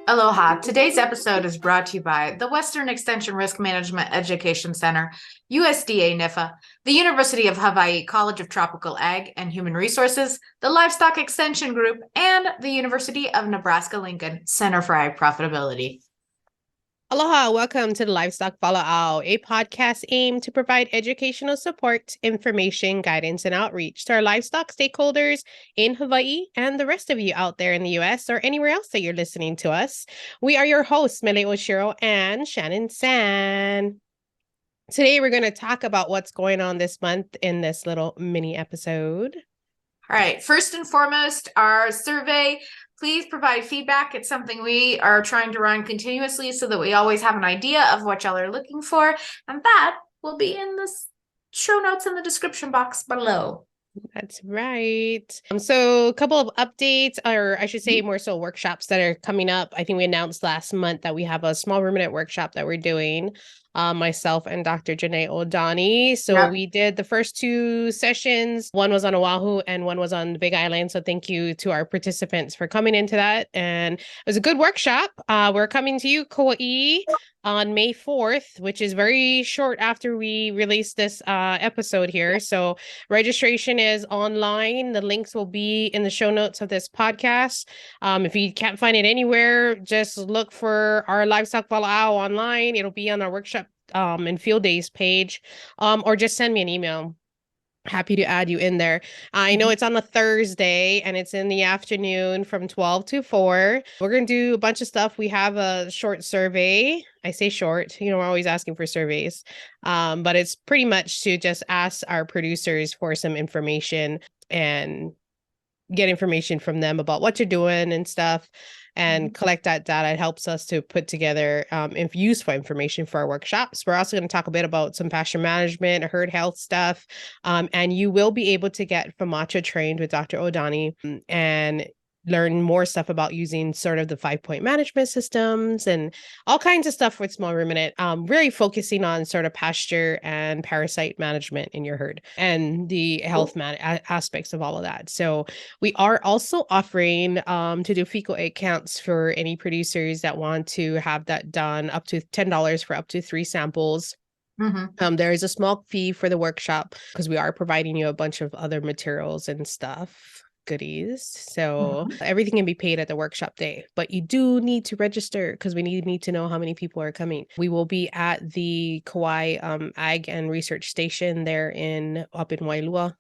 Aloha. Today's episode is brought to you by the Western Extension Risk Management Education Center, USDA NIFA, the University of Hawaii College of Tropical Ag and Human Resources, the Livestock Extension Group, and the University of Nebraska-Lincoln Center for Ag Profitability. Aloha, welcome to the Livestock Walaʻau, a podcast aimed to provide educational support, information, guidance, and outreach to our livestock stakeholders in Hawaii and the rest of you out there in the U.S. or anywhere else that you're listening to us. We are your hosts, Mele Oshiro and Shannon San. Today, we're going to talk about what's going on this month in this little mini episode. All right. First and foremost, our survey. Please provide feedback. It's something we are trying to run continuously so that we always have an idea of what y'all are looking for. And that will be in the show notes in the description box below. That's right. So a couple of updates, or I should say more so workshops that are coming up. I think we announced last month that we have a small ruminant workshop that we're doing. Myself and Dr. Janae O'Donnell. So we did the first two sessions. One was on Oahu and one was on the Big Island. So thank you to our participants for coming into that. And it was a good workshop. We're coming to you, Kauai, on May 4th, which is very short after we release this episode here. So registration is online. The links will be in the show notes of this podcast. If you can't find it anywhere, just look for our Livestock Walaʻau online. It'll be on our workshop and field days page, or just send me an email. Happy to add you in there. I know it's on a Thursday and it's in the afternoon from 12 to 4. We're going to do a bunch of stuff. We have a short survey. I say short, we're always asking for surveys, but it's pretty much to just ask our producers for some information and get information from them about what you're doing and stuff, and collect that data. It helps us to put together useful information for our workshops. We're also going to talk a bit about some pasture management, herd health stuff, and you will be able to get FMACHA trained with Dr. O'Donnell and learn more stuff about using sort of the 5-point management systems and all kinds of stuff with small ruminant, really focusing on sort of pasture and parasite management in your herd and the health aspects of all of that. So we are also offering to do fecal egg counts for any producers that want to have that done, up to $10 for up to 3 samples. There is a small fee for the workshop because we are providing you a bunch of other materials and stuff. Goodies. So everything can be paid at the workshop day, but you do need to register because we need to know how many people are coming. We will be at the Kauai Ag and Research Station there up in Wailua.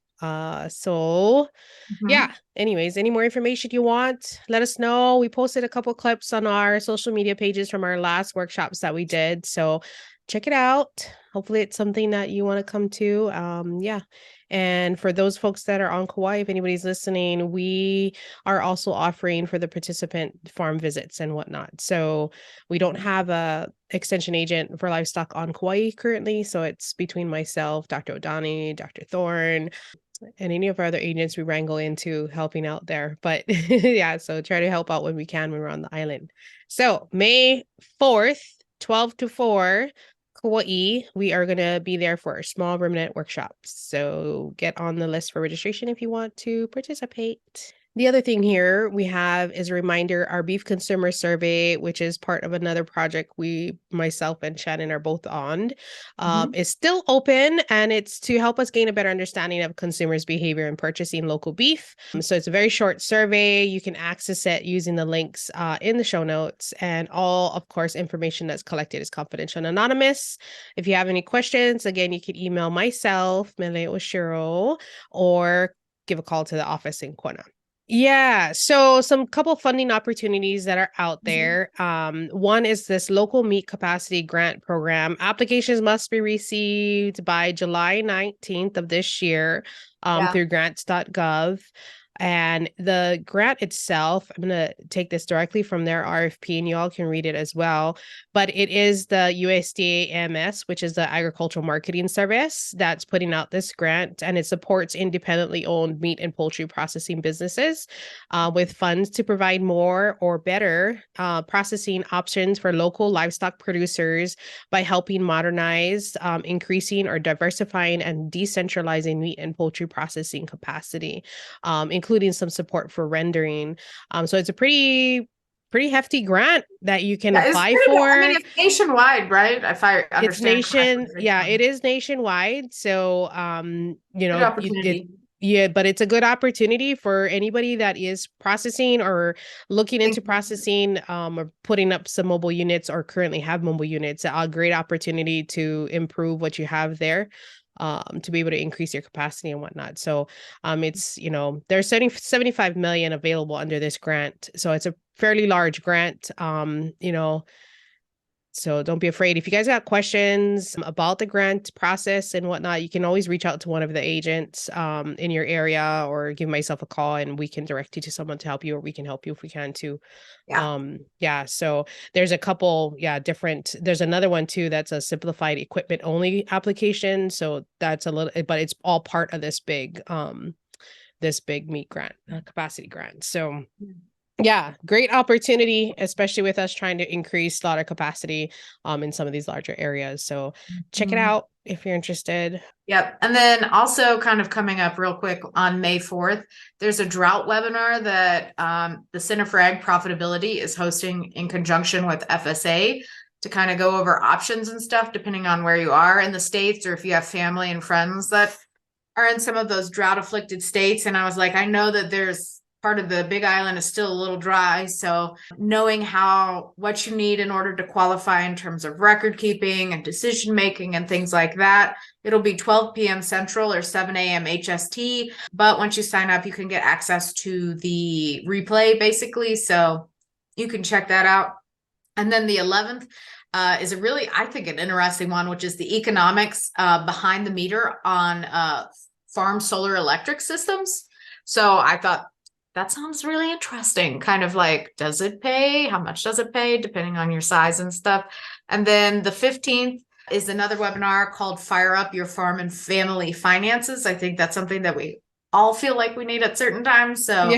Yeah, anyways, any more information you want, let us know. We posted a couple clips on our social media pages from our last workshops that we did. So check it out. Hopefully it's something that you want to come to. And for those folks that are on Kauai, if anybody's listening, we are also offering for the participant farm visits and whatnot. So we don't have a extension agent for livestock on Kauai currently. So it's between myself, Dr. O'Donnell, Dr. Thorne, and any of our other agents we wrangle into helping out there. But yeah, so try to help out when we can when we're on the island. So May 4th, 12 to 4, Kauai, we are going to be there for our small ruminant workshops. So get on the list for registration if you want to participate. The other thing here we have is a reminder, our beef consumer survey, which is part of another project myself and Shannon are both on, is still open, and it's to help us gain a better understanding of consumers' behavior in purchasing local beef. So it's a very short survey. You can access it using the links in the show notes, and all, of course, information that's collected is confidential and anonymous. If you have any questions, again, you can email myself, Mele Oshiro, or give a call to the office in Kona. Yeah, so some couple funding opportunities that are out there. One is this local meat capacity grant program. Applications must be received by July 19th of this year through grants.gov. And the grant itself, I'm going to take this directly from their RFP and you all can read it as well. But it is the USDA AMS, which is the Agricultural Marketing Service, that's putting out this grant. And it supports independently owned meat and poultry processing businesses with funds to provide more or better processing options for local livestock producers by helping modernize, increasing or diversifying and decentralizing meat and poultry processing capacity, including some support for rendering. So it's a pretty pretty hefty grant that you can Yeah, it's apply pretty good. for. I mean, it's nationwide, right? If I understand correctly. Yeah, it is nationwide. So, Good opportunity. yeah, but it's a good opportunity for anybody that is processing or looking into processing, or putting up some mobile units or currently have mobile units. A great opportunity to improve what you have there, to be able to increase your capacity and whatnot. So, it's, there's 75 million available under this grant. So it's a fairly large grant, so don't be afraid. If you guys got questions about the grant process and whatnot, you can always reach out to one of the agents in your area, or give myself a call and we can direct you to someone to help you, or we can help you if we can too. So there's a couple, there's another one too that's a simplified equipment only application. So that's but it's all part of this big meat grant, capacity grant. So yeah, great opportunity, especially with us trying to increase slaughter capacity in some of these larger areas. So check it out if you're interested. Yep. And then also kind of coming up real quick on May 4th, there's a drought webinar that the Center for Ag Profitability is hosting in conjunction with FSA to kind of go over options and stuff, depending on where you are in the states, or if you have family and friends that are in some of those drought afflicted states. And I was like, I know that there's part of the Big Island is still a little dry. So knowing what you need in order to qualify in terms of record keeping and decision making and things like that. It'll be 12 p.m. Central or 7 a.m. HST. But once you sign up, you can get access to the replay basically. So you can check that out. And then the 11th is a really, I think, an interesting one, which is the economics behind the meter on farm solar electric systems. So I thought, that sounds really interesting. Kind of like, does it pay? How much does it pay? Depending on your size and stuff. And then the 15th is another webinar called Fire Up Your Farm and Family Finances. I think that's something that we all feel like we need at certain times. So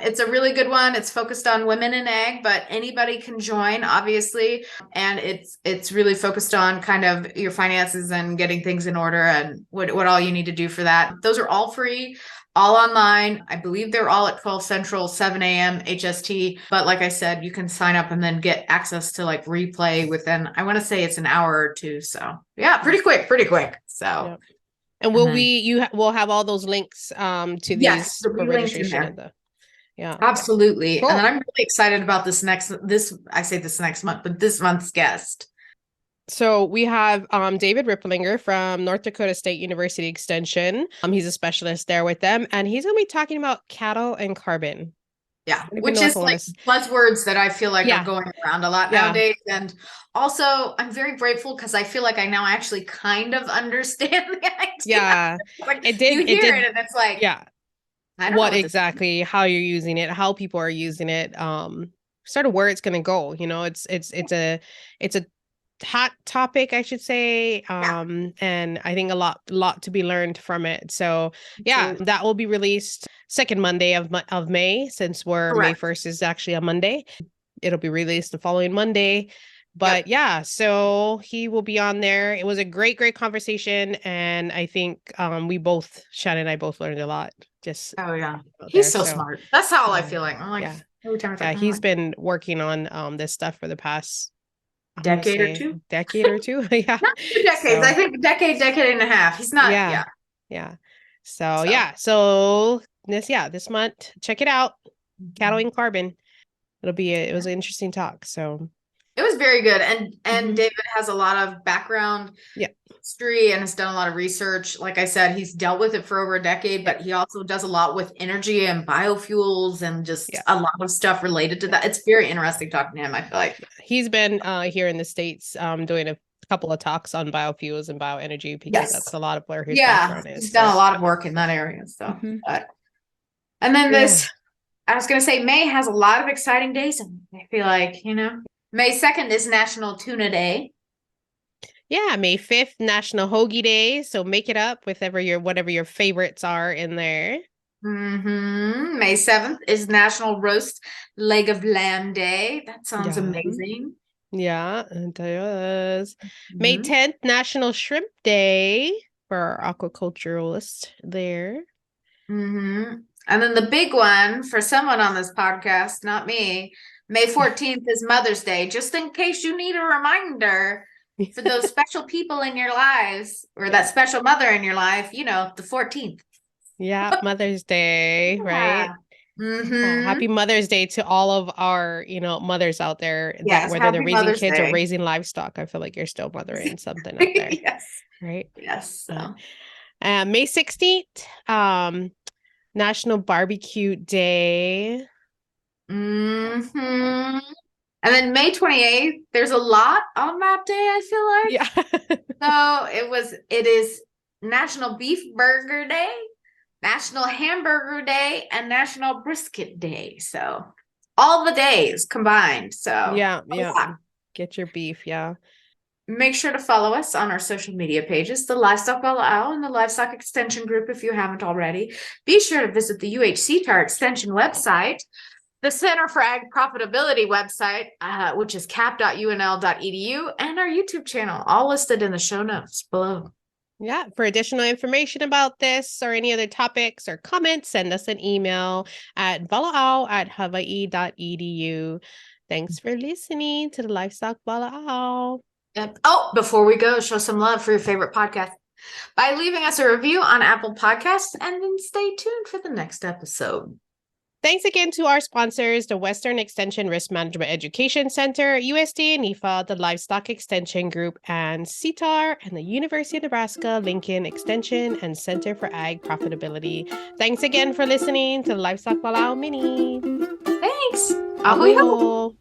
it's a really good one. It's focused on women in ag, but anybody can join, obviously. And it's really focused on kind of your finances and getting things in order and what all you need to do for that. Those are all free. All online. I believe they're all at 12 Central, 7 a.m. HST. But like I said, you can sign up and then get access to like replay within, I want to say it's an hour or two. So yeah, pretty quick. So. And we'll have all those links to these for registration at the. Yeah, absolutely. Cool. And then I'm really excited about this next month, but this month's guest. So we have David Ripplinger from North Dakota State University Extension. He's a specialist there with them, and he's going to be talking about cattle and carbon. Yeah, which is like buzzwords that I feel like are going around a lot nowadays. And also, I'm very grateful because I feel like I now actually kind of understand the idea. Yeah, like you hear it and it's like, I don't know exactly how you're using it, how people are using it, sort of where it's going to go. It's a hot topic, I should say. And I think a lot to be learned from it. So that will be released second Monday of May, since May 1st is actually a Monday. It'll be released the following Monday. But so he will be on there. It was a great conversation. And I think Shannon and I both learned a lot. Just he's so smart. That's how I feel like. I'm like, every time he's been working on this stuff for the past decade or two. Not 2 decades. So, I think decade and a half. He's not. So this month, check it out. Cattle and Carbon. It was an interesting talk. So it was very good. And David has a lot of background history and has done a lot of research. Like I said, he's dealt with it for over a decade, but he also does a lot with energy and biofuels and just a lot of stuff related to that. It's very interesting talking to him, I feel like. He's been here in the States doing a couple of talks on biofuels and bioenergy, because that's a lot of where his background is. He's done a lot of work in that area. So and then I was gonna say May has a lot of exciting days, and I feel like, May 2nd is National Tuna Day. Yeah, May 5th, National Hoagie Day. So make it up with whatever your favorites are in there. May 7th is National Roast Leg of Lamb Day. That sounds amazing. Yeah, it does. May 10th, National Shrimp Day for our aquaculturalists there. And then the big one for someone on this podcast, not me, May 14th is Mother's Day, just in case you need a reminder for those special people in your lives or that special mother in your life, you know, the 14th. Yeah, Mother's Day, right? Happy Mother's Day to all of our, mothers out there that Yes, whether they're happy raising Mother's kids or Day. raising livestock, I feel like you're still mothering something out there. Yes. Right? Yes. So. May 16th, National Barbecue Day. And then May 28th, there's a lot on that day, I feel like. Yeah. So it is National Beef Burger Day, National Hamburger Day, and National Brisket Day. So all the days combined. So yeah. Get your beef, yeah. Make sure to follow us on our social media pages, the Livestock Walaʻau and the Livestock Extension Group if you haven't already. Be sure to visit the CTAHR Extension website, the Center for Ag Profitability website, which is cap.unl.edu, and our YouTube channel, all listed in the show notes below. Yeah, for additional information about this or any other topics or comments, send us an email at walaʻau@hawaii.edu. Thanks for listening to the Livestock Walaʻau. Yep. Oh, before we go, show some love for your favorite podcast by leaving us a review on Apple Podcasts, and then stay tuned for the next episode. Thanks again to our sponsors, the Western Extension Risk Management Education Center, USDA NIFA, the Livestock Extension Group, and CTAHR, and the University of Nebraska Lincoln Extension and Center for Ag Profitability. Thanks again for listening to the Livestock Walaʻau Mini. Thanks. Ahui ho.